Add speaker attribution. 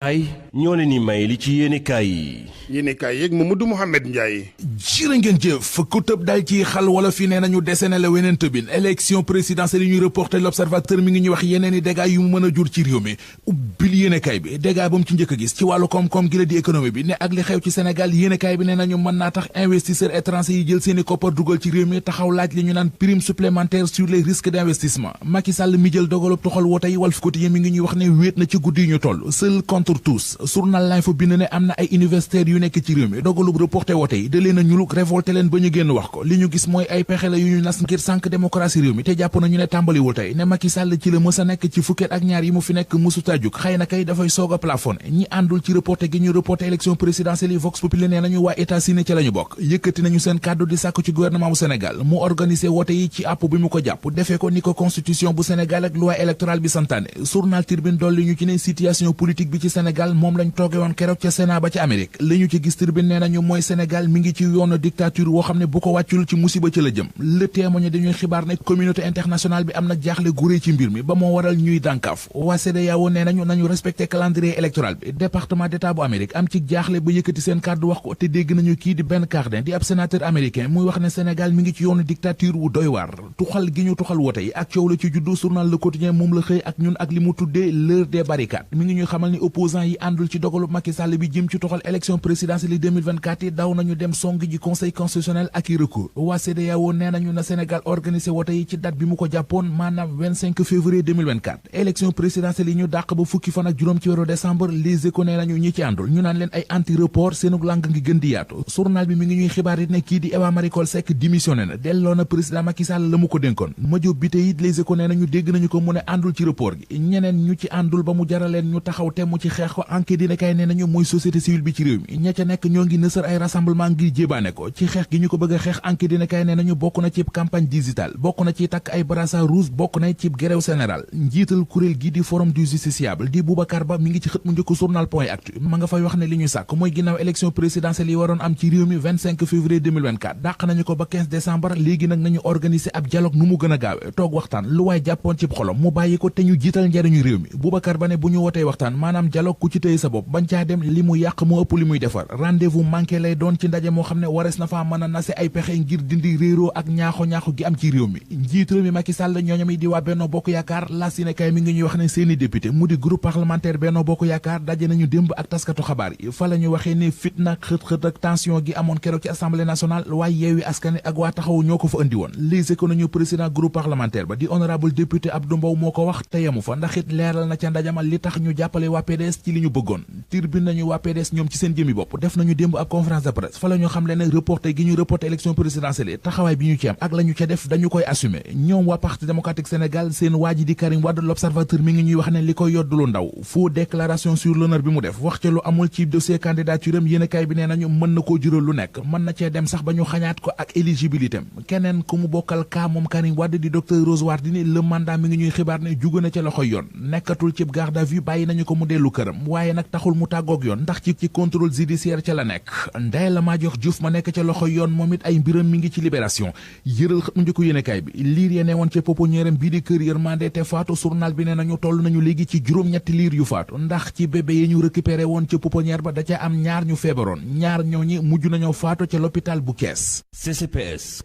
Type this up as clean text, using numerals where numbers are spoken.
Speaker 1: ay ñoo leen ni may li ci yéenekaay yi.
Speaker 2: yéenekaay yeeg Mamadou Mouhamed Ndiaye.
Speaker 3: jërë ngeen jëf ku tëb dal ci xal wala fi nee nañu dese na la weneen tëbin élection présidentielle yi ñuy reporté l'observateur mi ngi ñuy wax yeneen i dégâts yu mu mën a jur ci réew mi ubbil yéenekaay bi dégâts ba mu ci njëkk a gis ci wàllu koom-koom gi la di économie bi ne ak li xew ci Sénégal yéenekaay bi nee nañu mën naa tax investisseurs étrangers yi jël seeni koppar dugal ci réew mi taxaw laaj li ñu naan prime supplémentaire sur les risques d'investissement Macky Sall mi jël dogalub toxal wote yi Walf Quotidien mi ngi ñuy wax ne wéet na ci guddi yu ñu toll seul contre tous journal L'Info bind ne am na ay universitaires yu nekk ci réew mi dogalub reporté wote yi da leen a ñuluk révolté leen ba ñu génn wax ko li ñu gis mooy ay pexe la yu ñu nas ngir sànk démocratie réew mi te jàpp nañu ne tàmbaliwul tey ne Macky Sall ci la mës a nekk ci fukket ak ñaar yi mu fi nekk mësuta juk xëy na kay dafay soog a plafonné ñi àndul ci reporté gi ñu reporté élection présidentielle yi Vox Populi nee nañu waa États-Unis ca la ñu bokk yëkkati nañu seen kàddu di sàkku ci gouvernement bu Sénégal mu organisé wote yi ci àpp bi mu ko jàpp defee ko ni ko constitution bu Sénégal ak loi électorale bi santaane journal Tribune dolli ñu ci ne situation politique bi ci Sénégal moom lañ tooge woon keroog ca Sénat ba ci Amérique li ñu ci gis Tribune nee nañu mooy Sénégal mi ngi ci yoonu dictature woo xam ne bu ko wàccul ci musiba ci la jëm Le Témoin dañuy xibaar ne communauté internationale bi am na jaaxle gu réy ci mbir mi ba moo waral ñuy dànkaaf waa CEDEAO nee nañu respecté calendrier électoral bi département d'état bu Amérique am ci jaaxle ba yëkkati seen kàddu wax ko te dégg nañu kii di Ben Cardin di ab sénateur américain muy wax ne Sénégal mi ngi ci yoonu dictature wu doy waar tuxal gi ñu tuxal wote yi ak coow la ci juddu journal Le Quotidien moom la xëy ak ñun ak li mu tuddee l'heure des barricades mi ngi ñuy xamal ni opposants yi àndul ci dogalu Macky Sall bi jëm ci tuxal élection présidentielle 2024 yi daw nañu dem song ji conseil constitutionnel ak i recours waa CEDEAO nee nañu na Sénégal organisé wote yi ci date bi mu ko jàppoon maanaam 25 février 2024 élection présidentielle yi ñu dàq ba fukki fan ak juróom ci weeru décembre Les Échos nee nañu ñi ci àndul ñu naan leen ay anti report seenug làng ngi gën di yaatu journal bi mi ngi ñuy xibaar it ne kii di Eva Marie Coll Seck démissionné na delloo na président Macky Sall la mu ko dénkoon Madiop Bitèye it Les Échos nee nañu dégg nañu ko mu ne àndul ci report gi ñeneen ñu ci àndul ba mu jaraleen ñu taxaw temm ci xeex ko enquête dina kay nee nañu mooy société civile bi ci réew mi ña ca nekk ñoo ngi nësër ay rassemblement ngir jébaane ko ci xeex gi ñu ko bëgg a xeex enquête dina kay nee nañu bokk na ci campagne digitale bokk na ci takk ay brassard rouge bokk na ci grève générale njiital kuréel gi di forum du justiciable di Boubacar Ba mi ngi ci xët mu njëkk journal Point Actu ma nga fay wax ne li ñu sàkk mooy ginnaaw élection présidentielle yi waroon am ci réew mi 25 février 2024 dàq nañu ko ba 15 décembre léegi nag nañu organiser ab dialogue nu mu gën a gaawe toog waxtaan lu waay jàppoon ci xolom mu bàyyi ko te ñu jiital njariñu réew mi Boubacar Ba ne bu ñu wotee waxtaan maanaam dialogue ku ci tëye sa bopp bañ caa dem li mu yàq moo ëpp li muy defar rendez-vous manqué lay doon ci ndaje moo xam ne warees na faa mën a nase ay pexe ngir dindi réeroo ak ñaaxo gi am ci réew mi njiit réew mi Macky Sall ñooñam yi di waa Benno Bokk Yaakaar la Sénégal mi ngi ñuy wax ne seeni député mu di groupe parlementaire Benno Bokk Yaakaar daje nañu démb ak taskatu xabaar yi fa la ñu waxee ne fitna xët-xët ak tension gi amoon keroog ci assemblée nationale waaye Yewwi Askan Wi ak waa taxawu ñoo ko fa andi woon Les Échos nañu président groupe parlementaire ba di honorable député Abdou Mbow moo ko wax te yemu fa ndax it leeral na ca ndajamal li tax ñu jàppale waa PDS ci li ñu bëggoon Tribune nañu waa PDS ñoom ci seen jëmi bopp def nañu démb ak conférence de presse fa la ñu xamle ne reporté gi ñu reporté élection présidentielle taxawaay bi ñu ci am ak la ñu ca def dañu koy assumer ñoom waa parti démocratique Sénégal seen waa ji di Karim Wade l'observateur mi ngi ñuy wax ne li koy yoddulu ndaw faux déclaration sur l'honneur bi mu def wax ca lu amul ci dossier candidature am yéenekaay bi nee nañu mën na koo jural lu nekk mën na cee dem sax ba ñu xañaat ko ak éligibilité am keneen ku mu bokkal kaa moom Karim Wade di docteur Rose Wardini le mandat mi ngi ñuy xibaar ne jóge na ca loxoy yoon nekkatul ci garde à vue bàyyi nañu ko mu dellu këram waaye nag taxul mu tàggoog yoon ndax ci contrôle judiciaire ca la nekk Ndella Madior Diouf ma nekk ca loxoy yoon moom it ay mbiram mi ngi ci libération yëral xët mu njëkk yéenekaay bi liir ya ne woon ca pouponnière bii di kër yërmande te faatu journal bi ne nañu toll nañu léegi ci juróom-ñetti liir yu faatu ndax ci bébé yi ñu récupéré woon ca pouponnière ba da ca am ñaar ñu feebaroon ñaar ñooñi mujj nañoo faatu ca l'hôpital bu Kees.
Speaker 1: CCPS